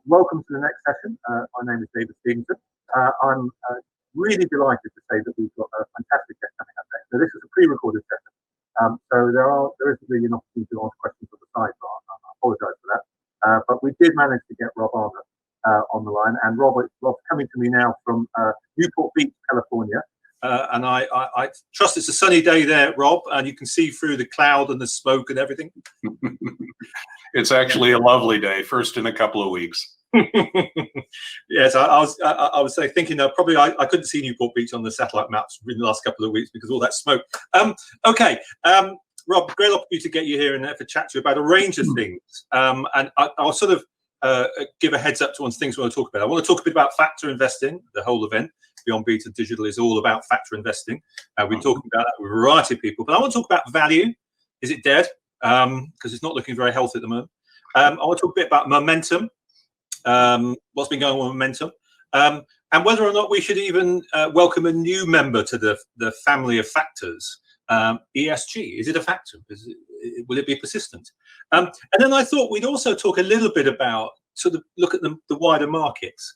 Welcome to the next session. My name is David Stevenson. I'm really delighted to say that we've got a fantastic guest coming up next. So this is a pre-recorded session. So there is really an opportunity to ask questions on the sidebar. I apologise for that. But we did manage to get Rob Arnott on the line. And Rob's coming to me now from Newport Beach, California. And I trust it's a sunny day there, Rob, and you can see through the cloud and the smoke and everything. It's actually a lovely day, first in a couple of weeks. Yes, I was thinking probably I couldn't see Newport Beach on the satellite maps in the last couple of weeks because of all that smoke. Okay, Rob, great opportunity to get you here and to chat to you about a range of things. And I'll sort of give a heads up to things we want to talk about. I want to talk a bit about factor investing. The whole event, Beyond Beta Digital, is all about factor investing. We're talking about that with a variety of people. But I want to talk about value. Is it dead? Because it's not looking very healthy at the moment. I want to talk a bit about momentum, what's been going on with momentum, and whether or not we should even welcome a new member to the family of factors. ESG, is it a factor? Will it be persistent? And then I thought we'd also talk a little bit about, sort of look at the wider markets.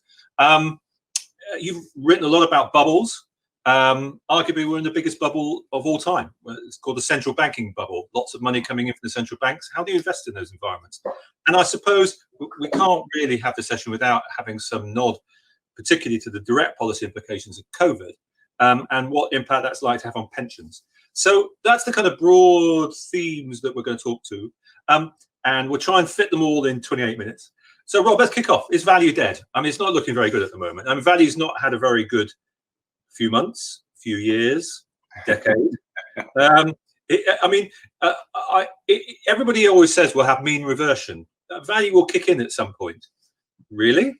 You've written a lot about bubbles. Arguably, we're in the biggest bubble of all time. It's called the central banking bubble. Lots of money coming in from the central banks. How do you invest in those environments? And I suppose we can't really have the session without having some nod, particularly to the direct policy implications of COVID, and what impact that's like to have on pensions. So that's the kind of broad themes that we're going to talk to. And we'll try and fit them all in 28 minutes. So, Rob, let's kick off. Is value dead? I mean, it's not looking very good at the moment. I mean, value's not had a very good few months, few years, decade. Everybody always says we'll have mean reversion. Value will kick in at some point. Really?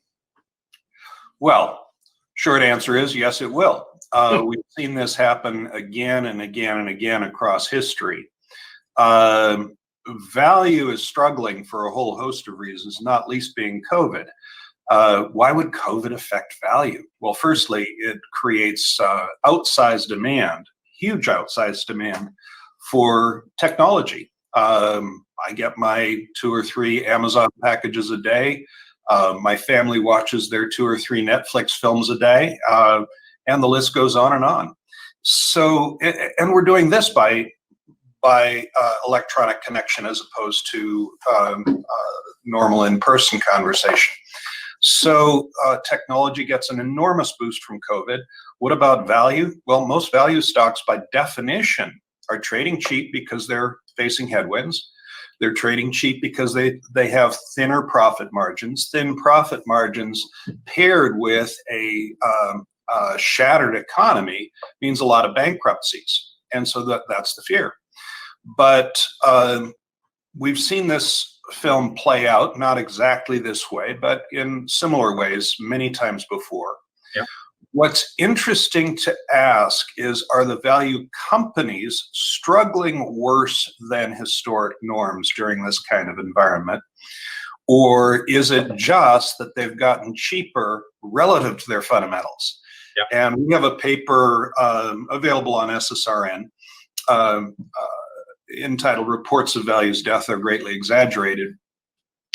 Well, short answer is yes, it will. We've seen this happen again and again and again across history. Value is struggling for a whole host of reasons, not least being COVID. Why would COVID affect value? Well, firstly, it creates outsized demand, huge outsized demand for technology. I get my 2 or 3 Amazon packages a day. My family watches their 2 or 3 Netflix films a day, and the list goes on and on. So, and we're doing this by electronic connection as opposed to normal in-person conversation. So technology gets an enormous boost from COVID. What about value? Well, most value stocks by definition are trading cheap because they're facing headwinds. They're trading cheap because they have thinner profit margins. Thin profit margins paired with a shattered economy means a lot of bankruptcies. And so that's the fear. But we've seen this film play out, not exactly this way, but in similar ways many times before. Yeah. What's interesting to ask is, are the value companies struggling worse than historic norms during this kind of environment? Or is it just that they've gotten cheaper relative to their fundamentals? Yeah. And we have a paper available on SSRN entitled Reports of Value's Death Are Greatly Exaggerated,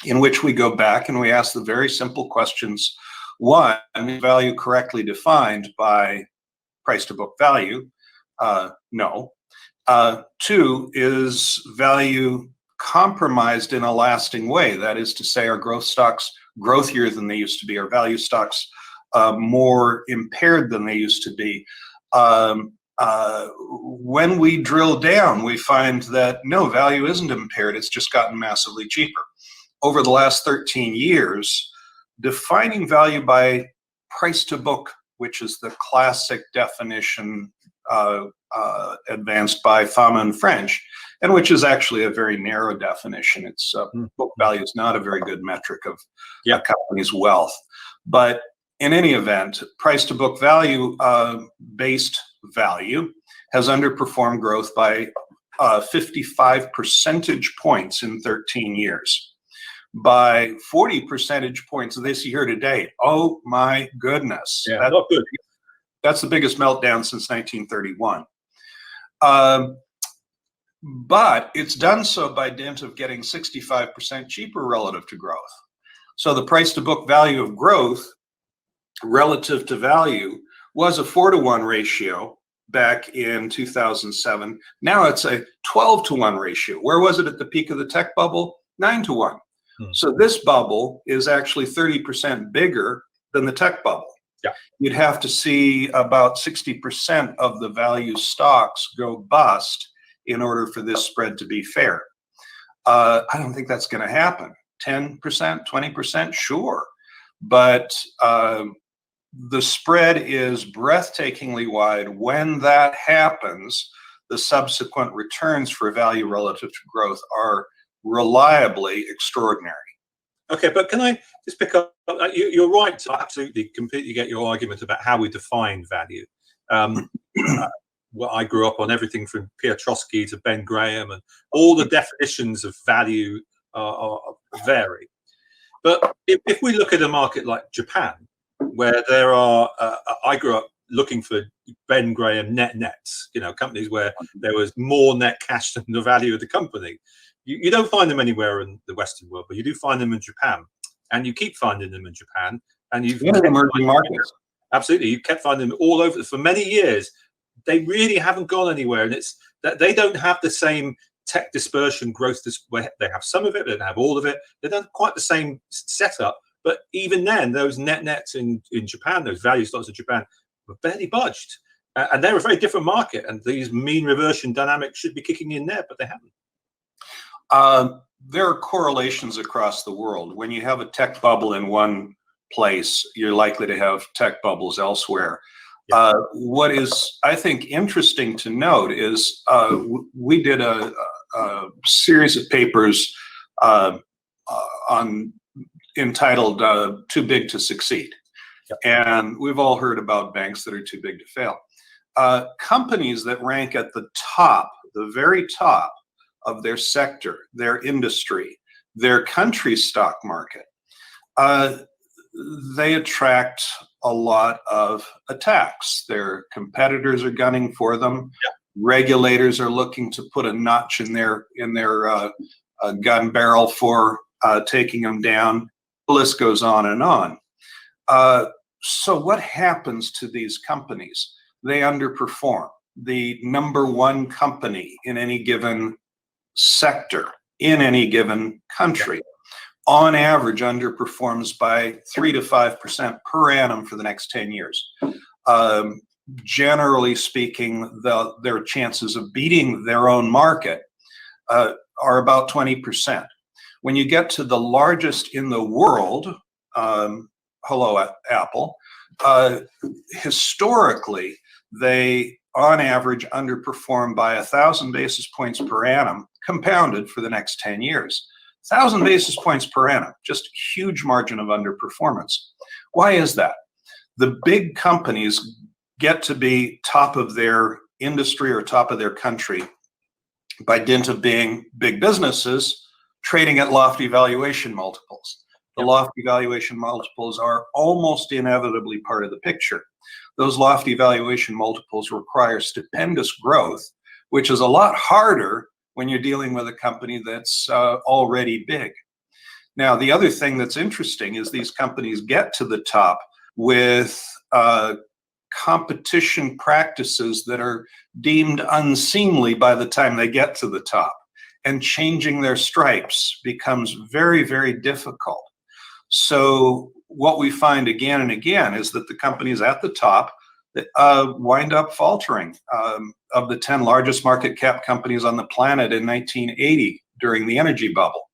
in which we go back and we ask the very simple questions. 1, is value correctly defined by price to book value? No. 2, is value compromised in a lasting way? That is to say, are growth stocks growthier than they used to be? Are value stocks more impaired than they used to be? When we drill down, we find that no, value isn't impaired. It's just gotten massively cheaper. Over the last 13 years, defining value by price to book, which is the classic definition advanced by Fama and French, and which is actually a very narrow definition. It's book value is not a very good metric of a company's wealth. But in any event, price to book value based value has underperformed growth by 55 percentage points in 13 years. By 40 percentage points this year to date. Oh my goodness. Yeah, not good. That's the biggest meltdown since 1931. But it's done so by dint of getting 65% cheaper relative to growth. So the price to book value of growth relative to value was a 4-to-1 ratio back in 2007. Now it's a 12-to-1 ratio. Where was it at the peak of the tech bubble? 9-to-1. So this bubble is actually 30% bigger than the tech bubble. Yeah. You'd have to see about 60% of the value stocks go bust in order for this spread to be fair. I don't think that's going to happen. 10%, 20%, sure. But the spread is breathtakingly wide. When that happens, the subsequent returns for value relative to growth are reliably extraordinary. Okay, but can I just pick up? You're right. I absolutely, completely get your argument about how we define value. Well, I grew up on everything from Pierre Trotsky to Ben Graham, and all the definitions of value vary. But if we look at a market like Japan, where there are, I grew up looking for Ben Graham nets, companies where there was more net cash than the value of the company. You don't find them anywhere in the Western world, but you do find them in Japan, and you keep finding them in Japan, and you've in emerging markets. Absolutely, you kept finding them all over for many years. They really haven't gone anywhere, and it's that they don't have the same tech dispersion growth. They have some of it, they don't have all of it. They don't have quite the same setup. But even then, those nets in Japan, those value stocks in Japan, were barely budged, and they're a very different market. And these mean reversion dynamics should be kicking in there, but they haven't. There are correlations across the world. When you have a tech bubble in one place, you're likely to have tech bubbles elsewhere. Yeah. What is, I think, interesting to note is we did a series of papers entitled Too Big to Succeed. Yep. And we've all heard about banks that are too big to fail. Companies that rank at the top, the very top of their sector, their industry, their country's stock market, they attract a lot of attacks. Their competitors are gunning for them. Yeah. Regulators are looking to put a notch in their gun barrel for taking them down. The list goes on and on. So what happens to these companies? They underperform. The number one company in any given sector, in any given country, on average underperforms by 3 to 5% per annum for the next 10 years. Generally speaking, their chances of beating their own market are about 20%. When you get to the largest in the world, hello, Apple, historically, they on average underperform by 1,000 basis points per annum, compounded for the next 10 years. 1,000 basis points per annum, just huge margin of underperformance. Why is that? The big companies get to be top of their industry or top of their country by dint of being big businesses trading at lofty valuation multiples. The lofty valuation multiples are almost inevitably part of the picture. Those lofty valuation multiples require stupendous growth, which is a lot harder when you're dealing with a company that's already big. Now, the other thing that's interesting is these companies get to the top with competition practices that are deemed unseemly by the time they get to the top. And changing their stripes becomes very, very difficult. So what we find again and again is that the companies at the top wind up faltering. Of the 10 largest market cap companies on the planet in 1980 during the energy bubble,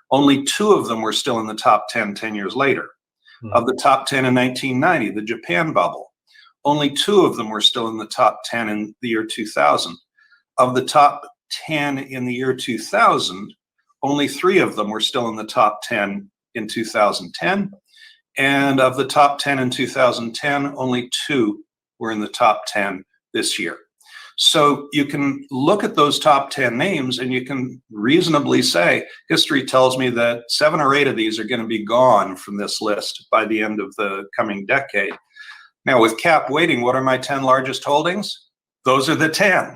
only 2 of them were still in the top 10 years later. Of the top 10 in 1990, the Japan bubble, only 2 of them were still in the top 10 in the year 2000. Of the top 10 in the year 2000, only 3 of them were still in the top 10 in 2010. And of the top 10 in 2010, only 2 were in the top 10 this year. So you can look at those top 10 names and you can reasonably say, history tells me that 7 or 8 of these are going to be gone from this list by the end of the coming decade. Now with cap weighting, what are my 10 largest holdings? Those are the 10.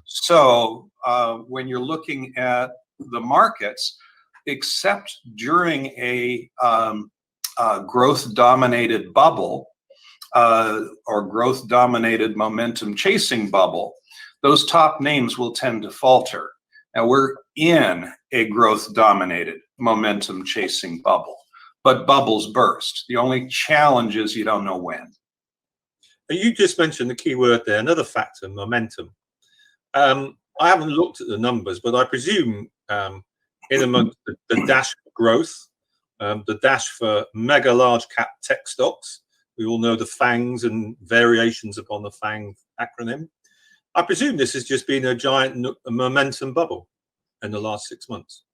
So when you're looking at the markets, except during a growth-dominated bubble or growth-dominated momentum-chasing bubble, those top names will tend to falter. Now, we're in a growth-dominated momentum-chasing bubble, but bubbles burst. The only challenge is you don't know when. You just mentioned the key word there, another factor, momentum. I haven't looked at the numbers, but I presume in amongst the dash for growth, the dash for mega large cap tech stocks, we all know the FANGs and variations upon the FANG acronym. I presume this has just been a giant momentum bubble in the last 6 months.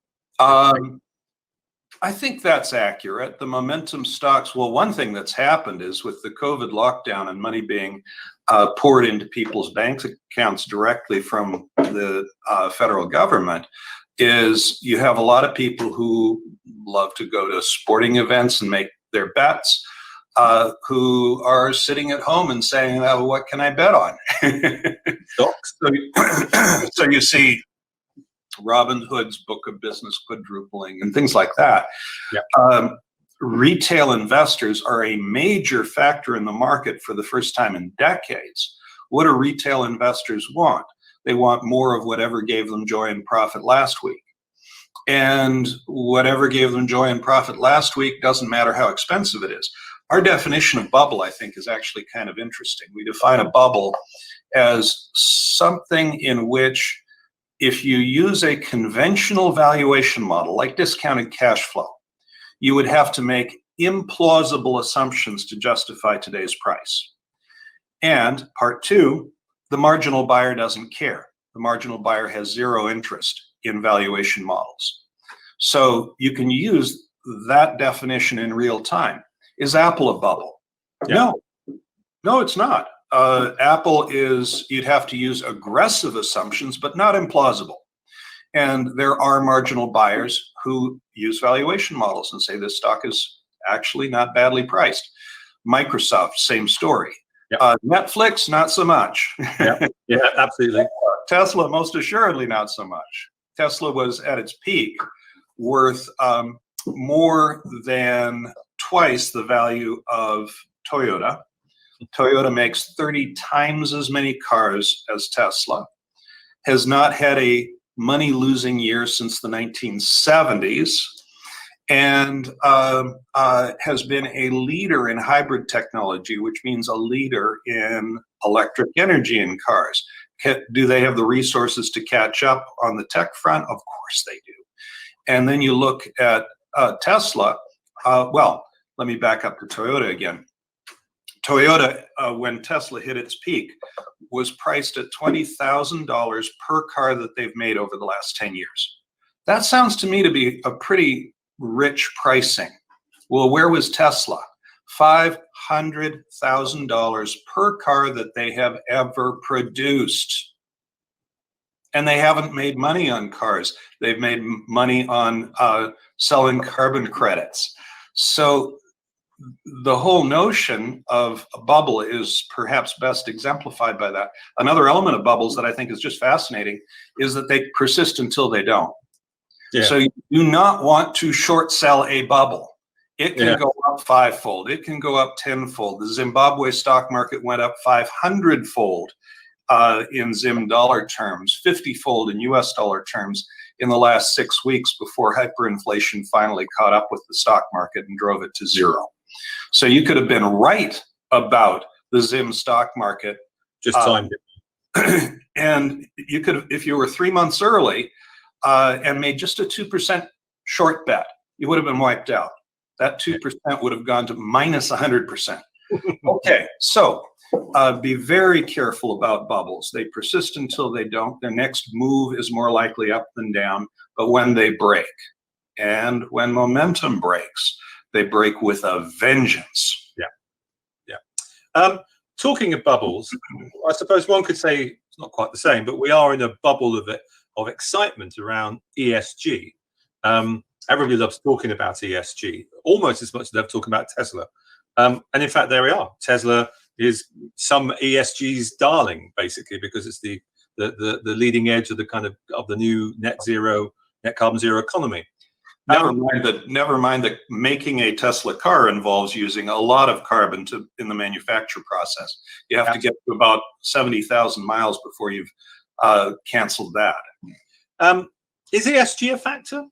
I think that's accurate. The momentum stocks, well, one thing that's happened is with the COVID lockdown and money being poured into people's bank accounts directly from the federal government, is you have a lot of people who love to go to sporting events and make their bets, who are sitting at home and saying, oh, what can I bet on? Stocks. So you see Robin Hood's book of business quadrupling and things like that. Yeah. Retail investors are a major factor in the market for the first time in decades. What do retail investors want? They want more of whatever gave them joy and profit last week. And whatever gave them joy and profit last week doesn't matter how expensive it is. Our definition of bubble, I think, is actually kind of interesting. We define a bubble as something in which, if you use a conventional valuation model like discounted cash flow, you would have to make implausible assumptions to justify today's price. And part two, the marginal buyer doesn't care. The marginal buyer has zero interest in valuation models. So you can use that definition in real time. Is Apple a bubble? Yeah. No, it's not. Apple is, you'd have to use aggressive assumptions, but not implausible. And there are marginal buyers who use valuation models and say this stock is actually not badly priced. Microsoft, same story. Yeah. Netflix, not so much. Yeah, absolutely. Tesla, most assuredly not so much. Tesla was at its peak worth more than twice the value of Toyota. Toyota makes 30 times as many cars as Tesla, has not had a money-losing year since the 1970s, and has been a leader in hybrid technology, which means a leader in electric energy in cars. Do they have the resources to catch up on the tech front? Of course they do. And then you look at Tesla. Well, let me back up to Toyota again. Toyota, when Tesla hit its peak, was priced at $20,000 per car that they've made over the last 10 years. That sounds to me to be a pretty rich pricing. Well, where was Tesla? $500,000 per car that they have ever produced. And they haven't made money on cars. They've made money on selling carbon credits. So the whole notion of a bubble is perhaps best exemplified by that. Another element of bubbles that I think is just fascinating is that they persist until they don't. Yeah. So you do not want to short sell a bubble. It can go up 5-fold. It can go up 10-fold. The Zimbabwe stock market went up 500-fold in Zim dollar terms, 50-fold in US dollar terms in the last 6 weeks before hyperinflation finally caught up with the stock market and drove it to zero. So you could have been right about the Zim stock market. Just timed it. And you could have, if you were 3 months early and made just a 2% short bet, you would have been wiped out. That 2% would have gone to minus 100%. Okay, so be very careful about bubbles. They persist until they don't. Their next move is more likely up than down, but when they break, and when momentum breaks, they break with a vengeance. Yeah. Talking of bubbles, I suppose one could say it's not quite the same, but we are in a bubble of excitement around ESG. Everybody loves talking about ESG, almost as much as they're talking about Tesla. And in fact, there we are. Tesla is some ESG's darling, basically, because it's the leading edge of the kind of the new net carbon zero economy. Never mind that making a Tesla car involves using a lot of carbon in the manufacture process. You have to get to about 70,000 miles before you've canceled that. Is ESG a factor?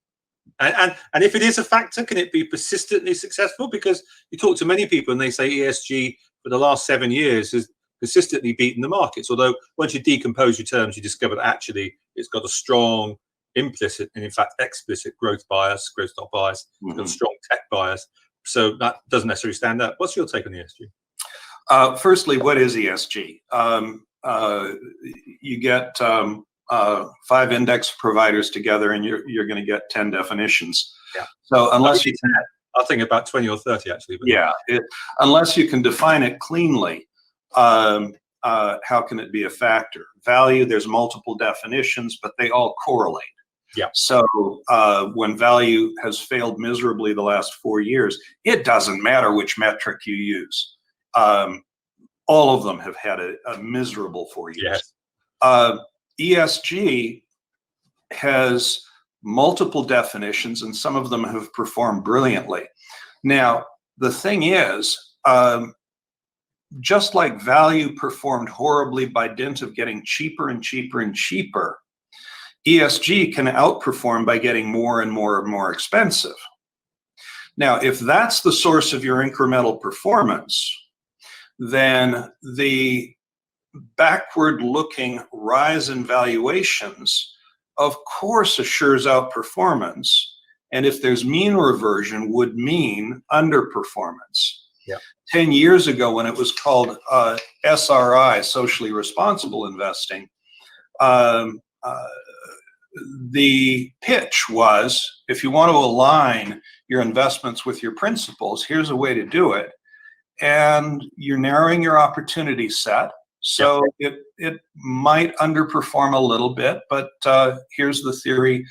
And if it is a factor, can it be persistently successful? Because you talk to many people and they say ESG for the last 7 years has consistently beaten the markets. Although once you decompose your terms, you discover that actually it's got a strong implicit and in fact explicit growth bias, growth stock bias, it's got a strong tech bias. So that doesn't necessarily stand out. What's your take on ESG? Firstly, what is ESG? You get 5 index providers together and you're going to get 10 definitions. Yeah. So unless you can, I think about 20 or 30 actually. But yeah, unless you can define it cleanly, how can it be a factor? Value, there's multiple definitions, but they all correlate. Yeah. So when value has failed miserably the last 4 years, it doesn't matter which metric you use. All of them have had a miserable 4 years. Yes. ESG has multiple definitions, and some of them have performed brilliantly. Now, the thing is, just like value performed horribly by dint of getting cheaper and cheaper and cheaper, ESG can outperform by getting more and more and more expensive. Now, if that's the source of your incremental performance, then the backward-looking rise in valuations, of course, assures outperformance. And if there's mean reversion, would mean underperformance. Yeah. 10 years ago, when it was called SRI, socially responsible investing, the pitch was, if you want to align your investments with your principles, here's a way to do it. And you're narrowing your opportunity set. So it might underperform a little bit, but here's the theory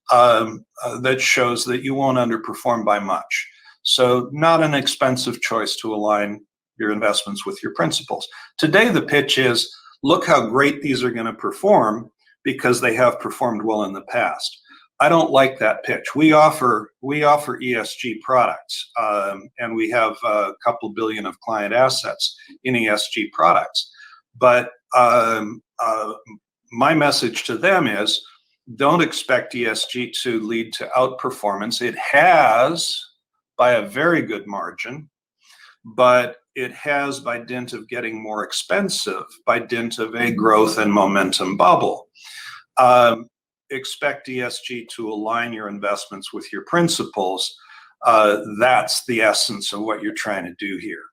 that shows that you won't underperform by much. So not an expensive choice to align your investments with your principles. Today, the pitch is, look how great these are going to perform because they have performed well in the past. I don't like that pitch. We offer ESG products, and we have a couple billion of client assets in ESG products. But my message to them is, don't expect ESG to lead to outperformance. It has by a very good margin, but it has by dint of getting more expensive, by dint of a growth and momentum bubble. Expect ESG to align your investments with your principles. That's the essence of what you're trying to do here.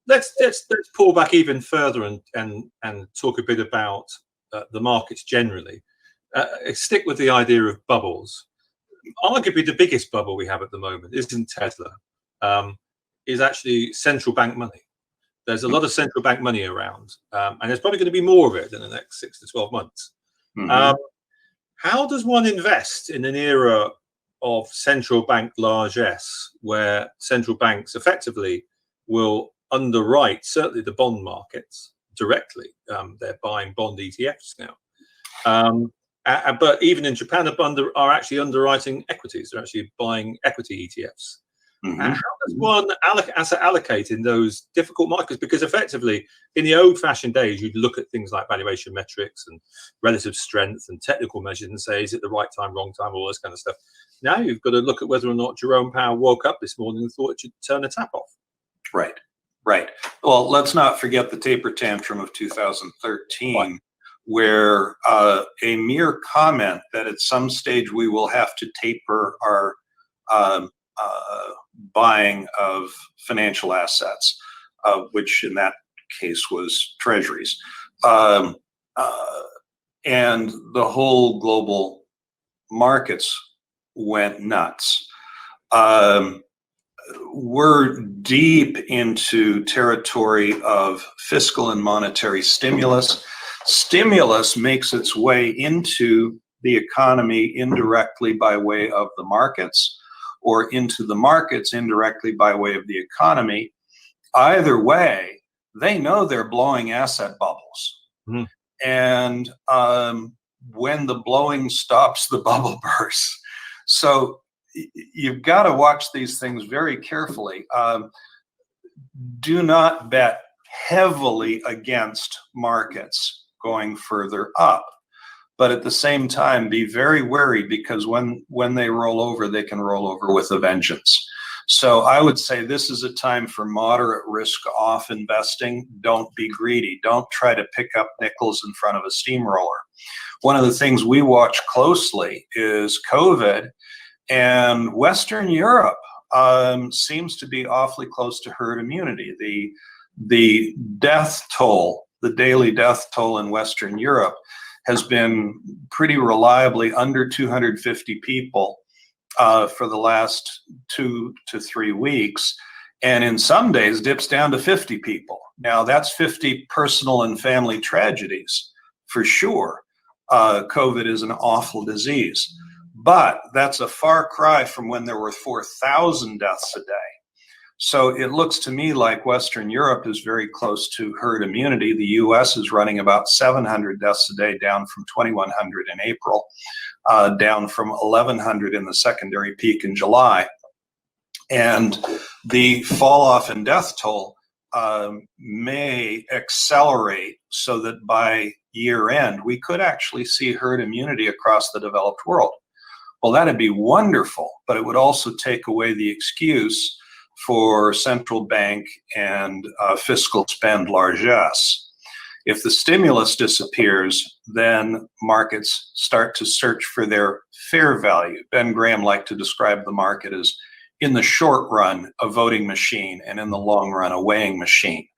Let's pull back even further and talk a bit about the markets generally. Stick with the idea of bubbles. Arguably the biggest bubble we have at the moment isn't Tesla, is actually central bank money. There's a lot of central bank money around, and there's probably going to be more of it in the next 6 to 12 months. How does one invest in an era of central bank largesse, where central banks effectively will underwrite certainly the bond markets directly? They're buying bond ETFs now. But even in Japan, are actually underwriting equities. They're actually buying equity ETFs. How does one allocate in those difficult markets? Because effectively, in the old-fashioned days, you'd look at things like valuation metrics and relative strength and technical measures and say, is it the right time, wrong time, all this kind of stuff. Now you've got to look at whether or not Jerome Powell woke up this morning and thought it should turn the tap off. Right. Well, let's not forget the taper tantrum of 2013, where a mere comment that at some stage we will have to taper our buying of financial assets, which in that case was treasuries, and the whole global markets went nuts. We're deep into territory of fiscal and monetary stimulus. Stimulus makes its way into the economy indirectly by way of the markets, or into the markets indirectly by way of the economy. Either way, they know they're blowing asset bubbles. And when the blowing stops, the bubble bursts. So you've got to watch these things very carefully. Do not bet heavily against markets going further up. But at the same time, be very wary, because when they roll over, they can roll over with a vengeance. So I would say this is a time for moderate risk off investing. Don't be greedy. Don't try to pick up nickels in front of a steamroller. One of the things we watch closely is COVID, and Western Europe seems to be awfully close to herd immunity. The death toll, the daily death toll in Western Europe has been pretty reliably under 250 people for the last 2 to 3 weeks, and in some days dips down to 50 people. Now that's 50 personal and family tragedies for sure. COVID is an awful disease, but that's a far cry from when there were 4,000 deaths a day. So it looks to me like Western Europe is very close to herd immunity. The US is running about 700 deaths a day, down from 2,100 in April, down from 1,100 in the secondary peak in July. And the fall off in death toll may accelerate, so that by year end, we could actually see herd immunity across the developed world. Well, that'd be wonderful, but it would also take away the excuse for central bank and fiscal spend largesse. If the stimulus disappears, then markets start to search for their fair value. Ben Graham liked to describe the market as, in the short run, a voting machine, and in the long run, a weighing machine.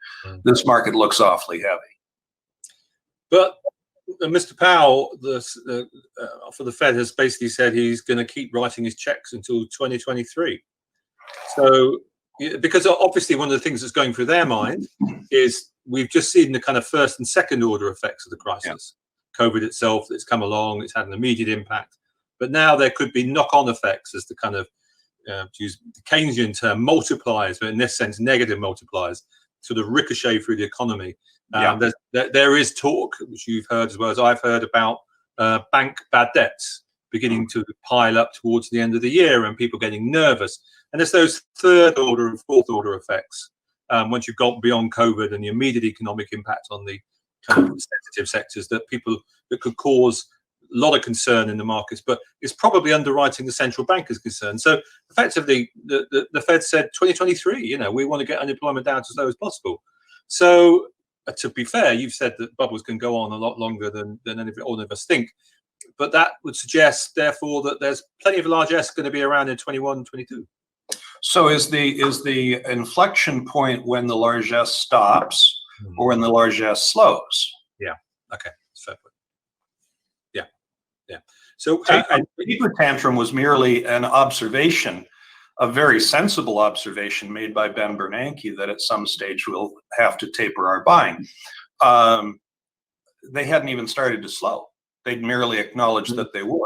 This market looks awfully heavy. But Mr. Powell, for the Fed, has basically said he's going to keep writing his checks until 2023. So, because obviously one of the things that's going through their mind is we've just seen the kind of first and second order effects of the crisis. Yeah. COVID itself, it's come along, it's had an immediate impact, but now there could be knock-on effects as the kind of, to use the Keynesian term, multipliers, but in this sense, negative multipliers, sort of ricochet through the economy. There is talk, which you've heard as well as I've heard, about bank bad debts beginning to pile up towards the end of the year, and people getting nervous. And there's those third order and fourth order effects once you've got beyond COVID and the immediate economic impact on the kind of sensitive sectors that could cause a lot of concern in the markets, but it's probably underwriting the central banker's concern. So effectively, the Fed said 2023, we want to get unemployment down to as low as possible. So to be fair, you've said that bubbles can go on a lot longer than all of us think. But that would suggest, therefore, that there's plenty of largesse going to be around in 21, 22. So is the inflection point when the largesse stops or when the largesse slows? Yeah. Okay. That's fair point. Yeah. Yeah. So the taper tantrum was merely an observation, a very sensible observation made by Ben Bernanke, that at some stage we'll have to taper our buying. They hadn't even started to slow. They'd merely acknowledged that they would.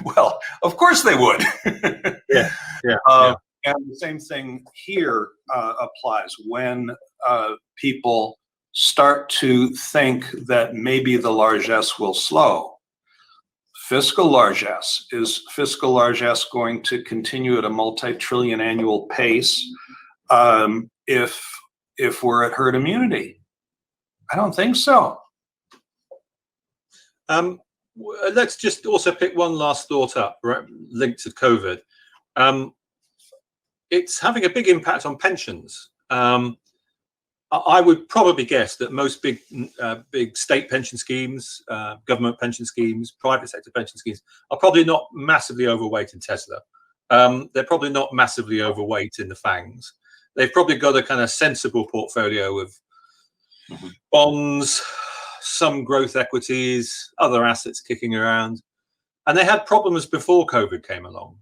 Well, of course they would. Yeah. And the same thing here applies when people start to think that maybe the largesse will slow. Fiscal largesse. Is fiscal largesse going to continue at a multi-trillion annual pace if we're at herd immunity? I don't think so. Let's just also pick one last thought up, right, linked to COVID. It's having a big impact on pensions. I would probably guess that most big state pension schemes, government pension schemes, private sector pension schemes are probably not massively overweight in Tesla. They're probably not massively overweight in the FANGs. They've probably got a kind of sensible portfolio of bonds, some growth equities, other assets kicking around. And they had problems before COVID came along.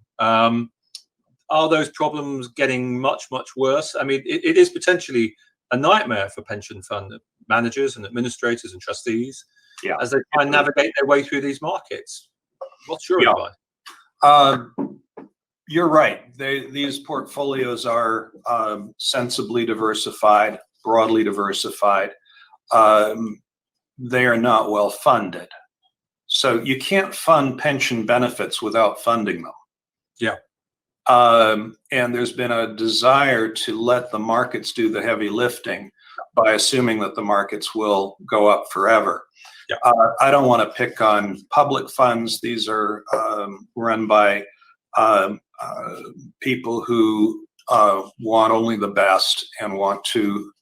Are those problems getting much, much worse? I mean, it is potentially a nightmare for pension fund managers and administrators and trustees as they try and navigate their way through these markets. What's your advice? You're right. These portfolios are sensibly diversified, broadly diversified. They are not well funded. So you can't fund pension benefits without funding them. Yeah. And there's been a desire to let the markets do the heavy lifting by assuming that the markets will go up forever. Yeah. I don't want to pick on public funds. These are run by people who want only the best and want to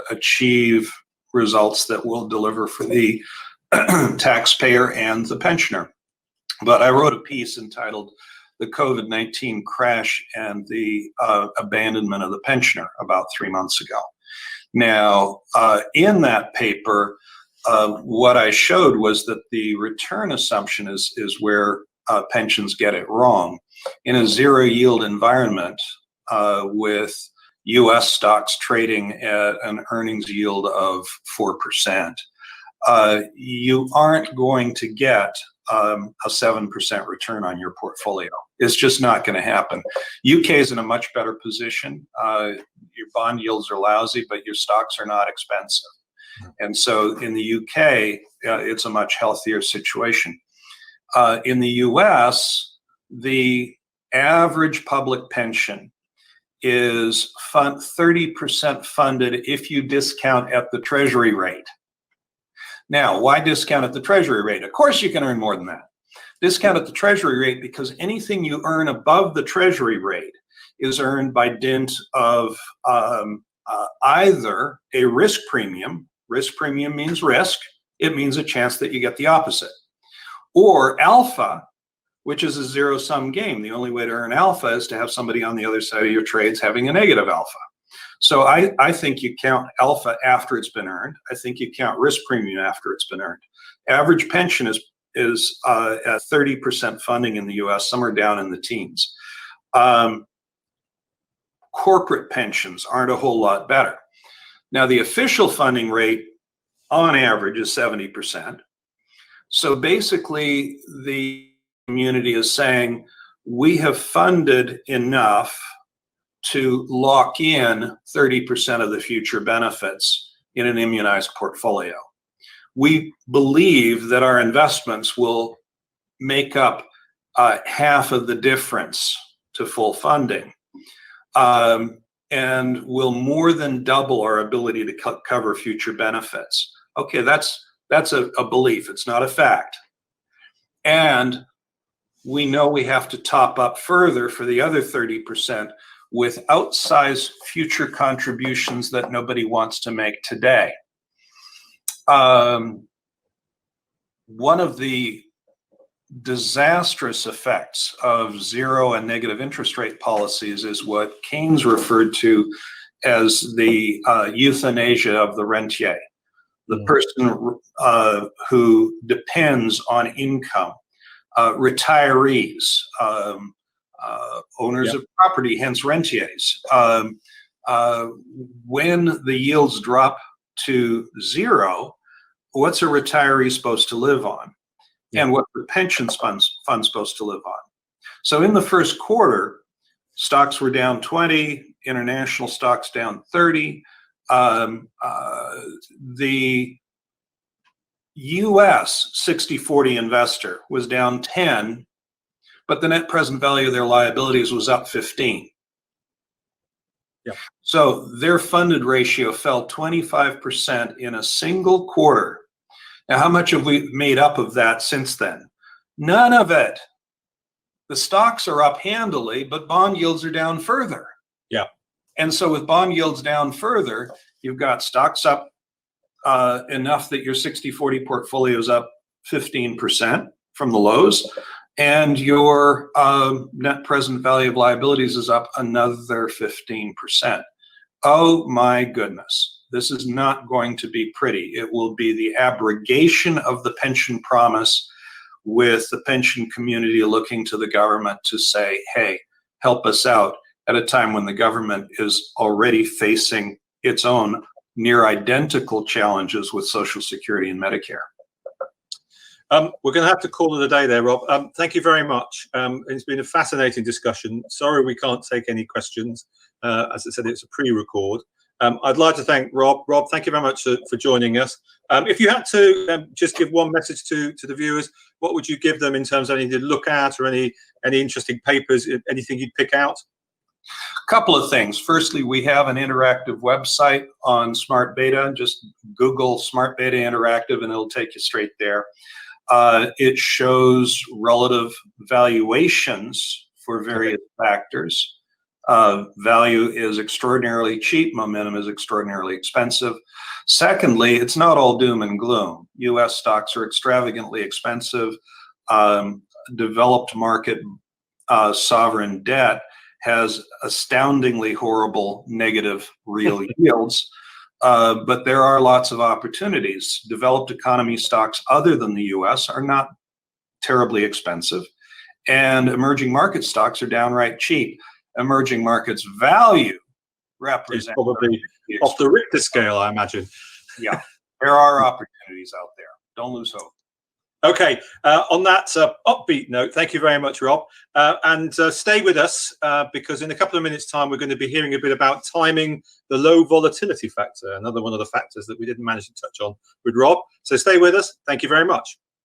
achieve results that will deliver for the taxpayer and the pensioner. But I wrote a piece entitled "The COVID-19 Crash and the Abandonment of the Pensioner" about 3 months ago. Now, in that paper, what I showed was that the return assumption is where pensions get it wrong. In a zero yield environment with US stocks trading at an earnings yield of 4%, you aren't going to get a 7% return on your portfolio. It's just not going to happen. UK is in a much better position. Your bond yields are lousy, but your stocks are not expensive. And so in the UK, it's a much healthier situation. In the US, the average public pension is 30% funded if you discount at the Treasury rate. Now, why discount at the Treasury rate? Of course, you can earn more than that. Discount at the Treasury rate because anything you earn above the Treasury rate is earned by dint of either a risk premium. Risk premium means risk. It means a chance that you get the opposite. Or alpha, which is a zero-sum game. The only way to earn alpha is to have somebody on the other side of your trades having a negative alpha. So I think you count alpha after it's been earned. I think you count risk premium after it's been earned. Average pension is at 30% funding in the US, somewhere down in the teens. Corporate pensions aren't a whole lot better. Now, the official funding rate on average is 70%. So basically, the community is saying, we have funded enough to lock in 30% of the future benefits in an immunized portfolio. We believe that our investments will make up half of the difference to full funding, and will more than double our ability to cover future benefits. Okay, that's a belief. It's not a fact. And we know we have to top up further for the other 30% with outsized future contributions that nobody wants to make today. One of the disastrous effects of zero and negative interest rate policies is what Keynes referred to as the euthanasia of the rentier, the person who depends on income, retirees, owners of property, hence rentiers. When the yields drop to zero, what's a retiree supposed to live on? And what the pension fund supposed to live on? So in the first quarter, stocks were down 20, international stocks down 30. The US 60-40 investor was down 10, but the net present value of their liabilities was up 15. Yeah. So their funded ratio fell 25% in a single quarter. Now, how much have we made up of that since then? None of it. The stocks are up handily, but bond yields are down further. Yeah. And so with bond yields down further, you've got stocks up enough that your 60-40 portfolio is up 15% from the lows, and your net present value of liabilities is up another 15%. Oh my goodness. This is not going to be pretty. It will be the abrogation of the pension promise, with the pension community looking to the government to say, hey, help us out, at a time when the government is already facing its own near identical challenges with Social Security and Medicare. We're going to have to call it a day there, Rob. Thank you very much. It's been a fascinating discussion. Sorry we can't take any questions. As I said, it's a pre-record. I'd like to thank Rob. Rob, thank you very much for joining us. If you had to just give one message to the viewers, what would you give them in terms of anything to look at, or any interesting papers, anything you'd pick out? Couple of things. Firstly, we have an interactive website on Smart Beta. Just Google Smart Beta Interactive and it'll take you straight there. It shows relative valuations for various factors. Value is extraordinarily cheap, momentum is extraordinarily expensive. Secondly, it's not all doom and gloom. US stocks are extravagantly expensive. Developed market sovereign debt has astoundingly horrible negative real yields, but there are lots of opportunities. Developed economy stocks other than the US are not terribly expensive, and emerging market stocks are downright cheap. Emerging markets value represents probably off the Richter scale, I imagine. Yeah, there are opportunities out there. Don't lose hope. Okay, on that upbeat note, thank you very much, Rob. And stay with us because in a couple of minutes' time, we're going to be hearing a bit about timing the low volatility factor, another one of the factors that we didn't manage to touch on with Rob. So stay with us. Thank you very much.